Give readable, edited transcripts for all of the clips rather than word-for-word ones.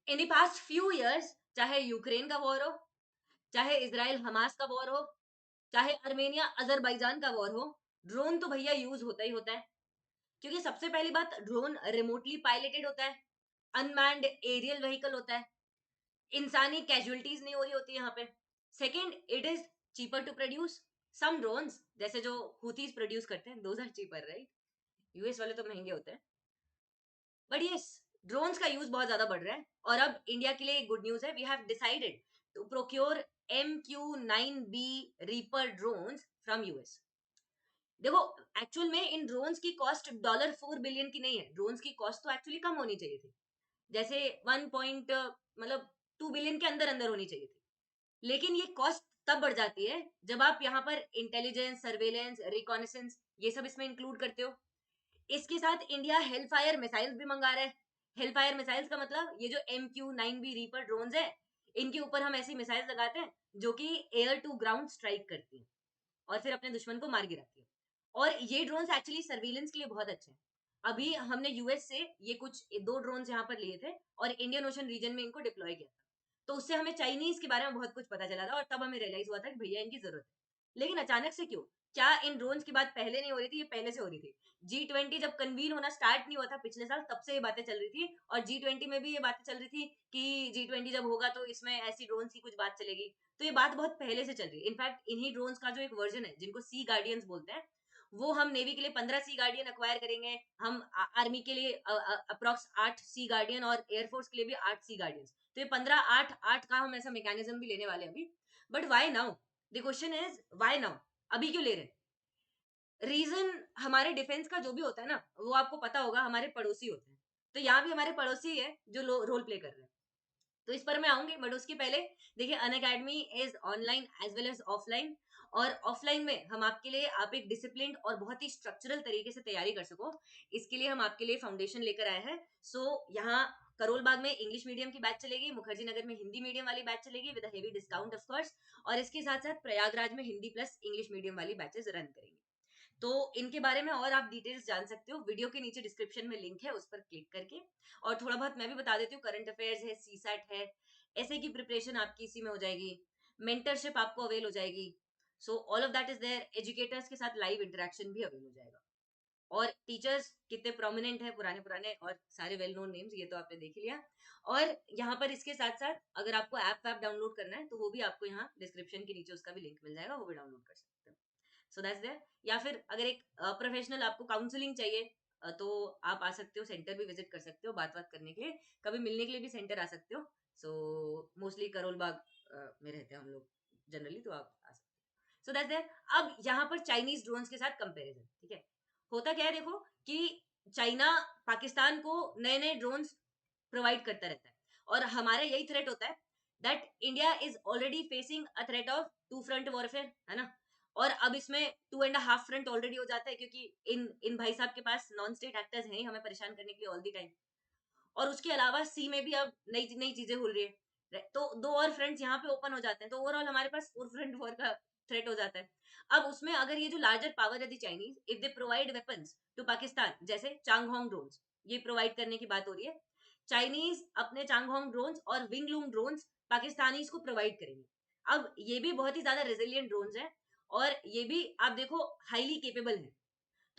In the past few years, चाहे Ukraine का war हो, चाहे इसराइल हमास का वॉर हो, चाहे अर्मेनिया अजरबैजान का वॉर हो, ड्रोन तो भैया यूज होता ही होता है। क्योंकि सबसे पहली बात, ड्रोन रिमोटली पायलटेड होता है, अनमैन्ड एरियल व्हीकल होता है, इंसानी कैजुअलिटीज नहीं हो रही होती यहाँ पे। Second, it is cheaper to produce. Some drones जैसे जो हुथीज प्रोड्यूस करते हैं, those are cheaper, right? US वाले तो महंगे होते हैं, बट यस, ड्रोन्स का यूज बहुत ज्यादा बढ़ रहा है। और अब इंडिया के लिए गुड न्यूज है, we have decided to procure MQ-9B reaper drones from US. देखो, एक्चुअल में इन ड्रोन्स की कॉस्ट $4 बिलियन की नहीं है, ड्रोन्स की कॉस्ट तो एक्चुअली कम होनी चाहिए थी, जैसे 1 पॉइंट मतलब 2 बिलियन के अंदर अंदर होनी चाहिए थी। लेकिन ये कॉस्ट तब बढ़ जाती है जब आप यहाँ पर इंटेलिजेंस, सर्वेलेंस, रिकॉनेसेंस ये सब इसमें इंक्लूड करते हो। इसके साथ इंडिया हेल फायर मिसाइल्स भी मंगा रहा है। हेल फायर मिसाइल्स का मतलब ये जो MQ-9B रीपर ड्रोन्स है, इनके ऊपर हम ऐसी मिसाइल्स लगाते हैं जो कि एयर टू ग्राउंड स्ट्राइक करती है और फिर अपने दुश्मन को मार गिराती है। और ये ड्रोन्स एक्चुअली सर्विलेंस के लिए बहुत अच्छे हैं। अभी हमने यूएस से ये कुछ 2 ड्रोन्स यहाँ पर लिए थे और इंडियन ओशन रीजन में इनको डिप्लॉय किया था। तो उससे हमें चाइनीज के बारे में बहुत कुछ पता चला था और तब हमें रियलाइज हुआ था कि भैया इनकी जरूरत है। लेकिन अचानक से क्यों? क्या इन ड्रोन्स की बात पहले नहीं हो रही थी? ये पहले से हो रही थी। G20 जब कन्वीन होना स्टार्ट नहीं हुआ था पिछले साल, तब से ये बातें चल रही थी। और G20 में भी ये बातें चल रही थी कि G20 जब होगा तो इसमें ऐसी ड्रोन्स की कुछ बात चलेगी। तो ये बात बहुत पहले से चल रही है। इनफैक्ट इन्हीं ड्रोन्स का जो एक वर्जन है जिनको सी गार्डियंस बोलते हैं, वो हम नेवी के लिए 15 सी गार्डियन अक्वायर करेंगे। हम आर्मी के लिए अप्रोक्स 8 सी गार्डियन और एयरफोर्स के लिए भी 8 सी गार्डियंस। तो ये 15-8-8 का हम ऐसा मैकेनिज्म भी लेने वाले हैं अभी। But why now? The question is why now? अभी क्यों ले रहे हैं? रीजन, हमारे डिफेंस का जो भी होता है ना, वो आपको पता होगा, हमारे पड़ोसी होते हैं। तो यहाँ भी हमारे पड़ोसी है जो रोल प्ले कर रहे हैं। तो इस पर मैं आऊंगी, बट उसके पहले देखिए, Unacademy is online as well as offline. और ऑफलाइन में हम आपके लिए, आप एक डिसिप्लिन और बहुत ही स्ट्रक्चरल तरीके से तैयारी कर सको, इसके लिए हम आपके लिए फाउंडेशन लेकर आए हैं। सो यहाँ करोल बाग में इंग्लिश मीडियम की बैच चलेगी, मुखर्जी नगर में हिंदी मीडियम वाली बैच चलेगी with heavy discount of course, और इसके साथ साथ प्रयागराज में हिंदी प्लस इंग्लिश मीडियम वाली बैचेस रन करेंगे। तो इनके बारे में और आप डिटेल्स जान सकते हो, वीडियो के नीचे डिस्क्रिप्शन में लिंक है, उस पर क्लिक करके। और थोड़ा बहुत मैं भी बता देती हूँ, करंट अफेयर्स है, सीसैट है, ऐसे की प्रिपरेशन आपकी इसी में हो जाएगी, मेंटरशिप आपको अवेल हो जाएगी। So all of that is there, educators के साथ लाइव इंटरेक्शन भी अवेल हो जाएगा। और टीचर्स कितने प्रोमिनेंट है, पुराने पुराने और सारे वेल नोन नेम्स, ये तो आपने देख लिया। और यहाँ पर इसके साथ साथ अगर आपको ऐप डाउनलोड करना है तो वो भी आपको यहाँ डिस्क्रिप्शन के नीचे उसका भी लिंक मिल जाएगा, वो भी डाउनलोड कर सकते हो। So that's there. या फिर अगर एक प्रोफेशनल आपको काउंसलिंग चाहिए, तो आप आ सकते हो, सेंटर भी विजिट कर सकते हो बात बात करने के लिए, कभी मिलने के लिए भी सेंटर आ सकते हो। सो मोस्टली करोल बाग में रहते हैं हम लोग जनरली, तो आप आ सकते हो। So that's there. अब यहाँ पर चाइनीज ड्रोन्स के साथ कंपेरिजन, ठीक है? होता क्या है देखो, कि चाइना पाकिस्तान को नए नए ड्रोन्स प्रोवाइड करता रहता है, और हमारा यही थ्रेट होता है that India is already facing a threat of two front warfare, है ना? और अब इसमें 2.5 फ्रंट ऑलरेडी हो जाता है, क्योंकि इन इन भाई साहब के पास नॉन स्टेट एक्टर्स हैं हमें परेशान करने के लिए ऑल द टाइम। और उसके अलावा सी में भी अब नई नई चीजें खुल रही है, तो 2 और फ्रंट्स यहाँ पे ओपन हो जाते हैं, तो ओवरऑल हमारे पास 4 फ्रंट वॉर का थ्रेट हो जाता है। अब उसमें अगर ये जो लार्जर पावर है the Chinese, if they provide weapons to Pakistan, जैसे चांगहोंग ड्रोन्स, ये प्रोवाइड करने की बात हो रही है। चाइनीज अपने चांगहोंग ड्रोन्स और विंगलूम ड्रोन्स पाकिस्तानीज को प्रोवाइड करेंगे। अब ये भी बहुत ही ज्यादा रेजिलियंट ड्रोन्स हैं, और ये भी आप देखो हाईली केपेबल है।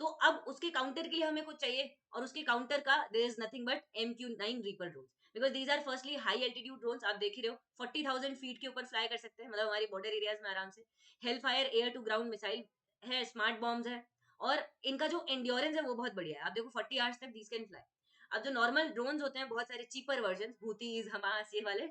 तो अब उसके काउंटर के लिए हमें कुछ चाहिए, और उसके काउंटर का there is nothing but MQ-9 reaper drones, because these are firstly high altitude drones. आप देख ही रहे हो 40,000 फीट के ऊपर फ्लाई कर सकते हैं, मतलब हमारी बॉर्डर एरियाज में आराम से। Hell fire air to ground missile है, स्मार्ट बॉम्ब्स है, और इनका जो एंड्योरेंस है वो बहुत बढ़िया है। आप देखो 40 आवर्स तक दीज कैन फ्लाई। अब जो नॉर्मल ड्रोन्स होते हैं, बहुत सारे चीपर वर्जन, हूतीज, हमास, ये वाले,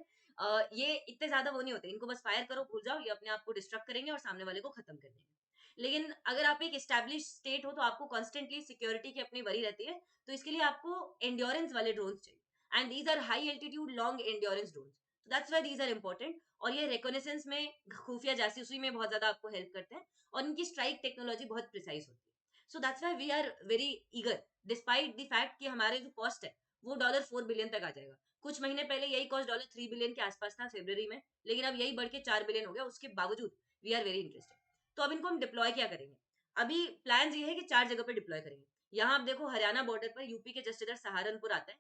ये इतने ज्यादा वो नहीं होते, इनको बस फायर करो भूल जाओ, ये अपने आप को डिस्ट्रक्ट करेंगे और सामने वाले को खत्म कर देंगे। लेकिन अगर आप एक एस्टैब्लिश स्टेट हो तो आपको कॉन्स्टेंटली सिक्योरिटी की अपनी वरी रहती है, तो इसके लिए आपको एंड्योरेंस वाले ड्रोन्स चाहिए, and these are high altitude long endurance drones. That's why these are important. और ये रिकॉग्निसेंस में, खुफिया जासूसी में बहुत ज्यादा आपको हेल्प करते हैं, और इनकी स्ट्राइक टेक्नोलॉजी बहुत प्रिसाइज होती है। So that's why we are very eager, despite the fact कि हमारे जो कॉस्ट है वो $4 बिलियन तक आ जाएगा। कुछ महीने पहले यही कॉस्ट $3 बिलियन के आसपास था फरवरी में, लेकिन अब यही बढ़ के 4 बिलियन हो गया। उसके बावजूद वी आर वेरी इंटरेस्टेड। तो अब इनको हम डिप्लॉय क्या करेंगे? अभी प्लान ये है कि 4 जगह पे डिप्लॉय करेंगे। यहाँ आप देखो, हरियाणा बॉर्डर पर, यूपी के जस्ट इधर सहारनपुर आता है,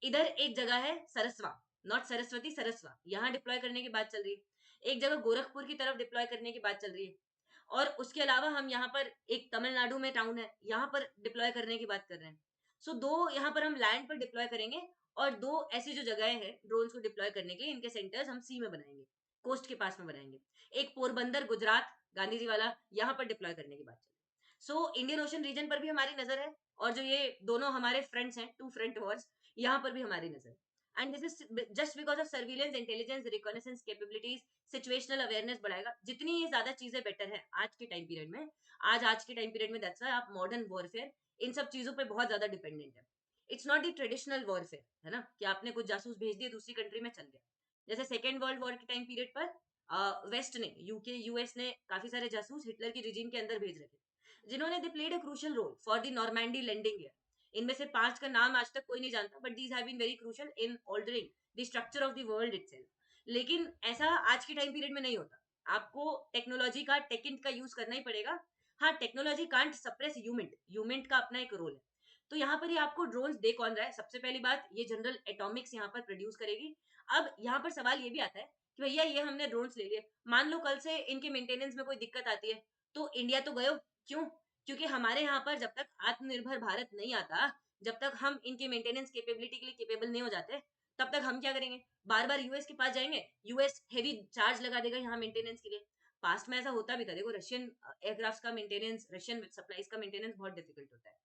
इधर एक जगह है सरसवा, नॉट सरस्वती, सरस्वा, यहाँ डिप्लॉय करने की बात चल रही है। एक जगह गोरखपुर की तरफ डिप्लॉय करने की बात चल रही है, और उसके अलावा हम यहाँ पर एक तमिलनाडु में टाउन है, यहाँ पर डिप्लॉय करने की बात कर रहे हैं। सो दो यहाँ पर हम लैंड पर डिप्लॉय करेंगे, और दो ऐसी जो जगह है ड्रोन्स को डिप्लॉय करने के लिए, इनके सेंटर्स हम सी में बनाएंगे, कोस्ट के पास में बनाएंगे। एक पोरबंदर गुजरात गांधी जी वाला, यहाँ पर डिप्लॉय करने की बात चल रही है। सो इंडियन ओशन रीजन पर भी हमारी नजर है, और जो ये दोनों हमारे फ्रंट्स हैं, टू फ्रंट वॉर्स, यहाँ पर भी हमारी नजर है। And this is just because of surveillance, intelligence, reconnaissance capabilities, situational awareness बढ़ाएगा। जितनी ये ज्यादा चीजें बेटर है आज के टाइम पीरियड में, आज के टाइम पीरियड में, दैट्स व्हाई आप मॉडर्न वॉरफेयर इन सब चीजों पे बहुत ज्यादा डिपेंडेंट है। It's not the traditional warfare, है ना, कि आपने कुछ जासूस भेज दिए दूसरी कंट्री में, चल गया। जैसे सेकेंड वर्ल्ड वॉर के टाइम पीरियड पर वेस्ट ने, यूके, यूएस ने काफी सारे जासूस हिटलर की रिजीम के अंदर भेज रखे, जिन्होंने they played a crucial role for the Normandy landing year. इनमें से 5 का नाम आज तक कोई नहीं जानता, but these have been very crucial in altering the structure of the world itself. लेकिन ऐसा आज के टाइम पीरियड में नहीं होता। आपको टेक्नोलॉजी का, टेकिंट का यूज करना ही पड़ेगा। हाँ, टेक्नोलॉजी कांट सप्रेस ह्यूमेंट, ह्यूमेंट का अपना एक रोल है। तो यहाँ पर ही आपको ड्रोन्स दे कौन रहा है? सबसे पहली बात, ये जनरल एटॉमिक्स यहाँ पर प्रोड्यूस करेगी। अब यहाँ पर सवाल ये भी आता है कि भैया ये हमने ड्रोन्स ले लिए, मान लो कल से इनके मेंटेनेंस में कोई दिक्कत आती है, तो इंडिया तो गयो। क्यों? क्योंकि हमारे यहाँ पर जब तक आत्मनिर्भर भारत नहीं आता, जब तक हम इनके मेंटेनेंस कैपेबिलिटी के लिए केपेबल नहीं हो जाते, तब तक हम क्या करेंगे? बार बार यूएस के पास जाएंगे, यूएस हेवी चार्ज लगा देगा यहाँ मेंटेनेंस के लिए। पास्ट में ऐसा होता भी था, देखो रशियन एयरक्राफ्ट का मेंटेनेंस, रशियन सप्लाईज का मेंटेनेंस बहुत डिफिकल्ट होता है,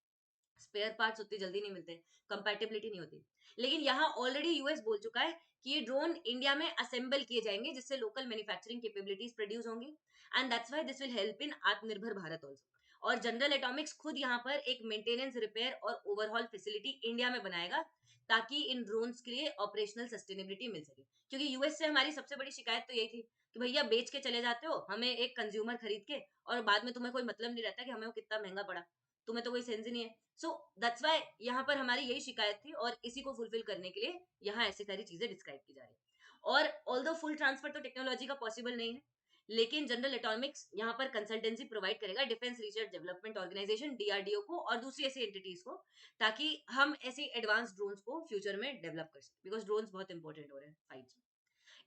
स्पेयर पार्ट्स उतनी जल्दी नहीं मिलते, कंपैटिबिलिटी नहीं होती। लेकिन यहाँ ऑलरेडी यूएस बोल चुका है कि ये ड्रोन इंडिया में असेंबल किए जाएंगे, जिससे लोकल मैन्युफैक्चरिंग कैपेबिलिटीज प्रोड्यूस होंगी, and that's why this will help in आत्मनिर्भर भारत ऑल्सो। और जनरल एटॉमिक्स खुद यहाँ पर एक मेंटेनेंस, रिपेयर और ओवरहॉल फैसिलिटी इंडिया में बनाएगा, ताकि इन ड्रोन्स के लिए ऑपरेशनल सस्टेनेबिलिटी मिल सके। क्योंकि यूएस से हमारी सबसे बड़ी शिकायत तो यही थी कि भैया बेच के चले जाते हो हमें एक कंज्यूमर खरीद के, और बाद में तुम्हें कोई मतलब नहीं रहता कि हमें वो कितना महंगा पड़ा, तुम्हें तो कोई सेंस ही नहीं है। सो दैट्स व्हाई यहाँ पर हमारी यही शिकायत थी, और इसी को फुलफिल करने के लिए यहाँ ऐसी सारी चीजें डिस्क्राइब की जा रही है। और ऑल्दो फुल ट्रांसफर तो टेक्नोलॉजी का पॉसिबल नहीं है, लेकिन जनरल एटॉमिक्स यहाँ पर कंसल्टेंसी प्रोवाइड करेगा Defence Research Development Organisation DRDO को और दूसरी ऐसी एंटिटीज को, ताकि हम ऐसे एडवांस ड्रोन्स को फ्यूचर में डेवलप कर सकें, बिकॉज ड्रोन्स बहुत इंपॉर्टेंट हो रहे हैं फाइट।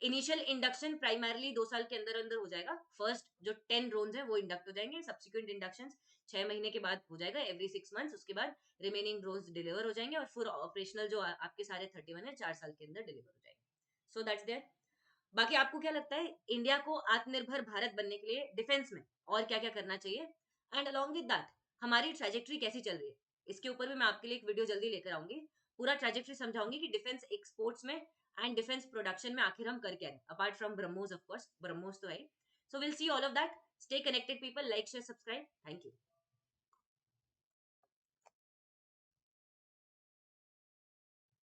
इनिशियल इंडक्शन प्राइमरली 2 साल के अंदर अंदर हो जाएगा। फर्स्ट जो 10 ड्रोन है वो इंडक्ट हो जाएंगे, सब्सिक्वेंट इंडक्शन 6 महीने के बाद हो जाएगा, एवरी 6 मंथ्स। उसके बाद रिमेनिंग ड्रोन डिलीवर हो जाएंगे, और फुल ऑपरेशनल जो आपके सारे 31 है 4 साल के अंदर डिलीवर हो जाएंगे। So that's there. बाकी आपको क्या लगता है इंडिया को आत्मनिर्भर भारत बनने के लिए डिफेंस में और क्या क्या करना चाहिए, एंड अलॉन्ग विद दैट हमारी ट्रेजेक्ट्री कैसी चल रही है, इसके ऊपर भी मैं आपके लिए एक वीडियो जल्दी लेकर आऊंगी। पूरा ट्रेजेक्ट्री समझाऊंगी कि डिफेंस एक्सपोर्ट्स में एंड डिफेंस प्रोडक्शन में आखिर हम कर क्या है, apart from BrahMos, of course BrahMos तो है। So will see all of that. Stay connected people, like share subscribe, thank you.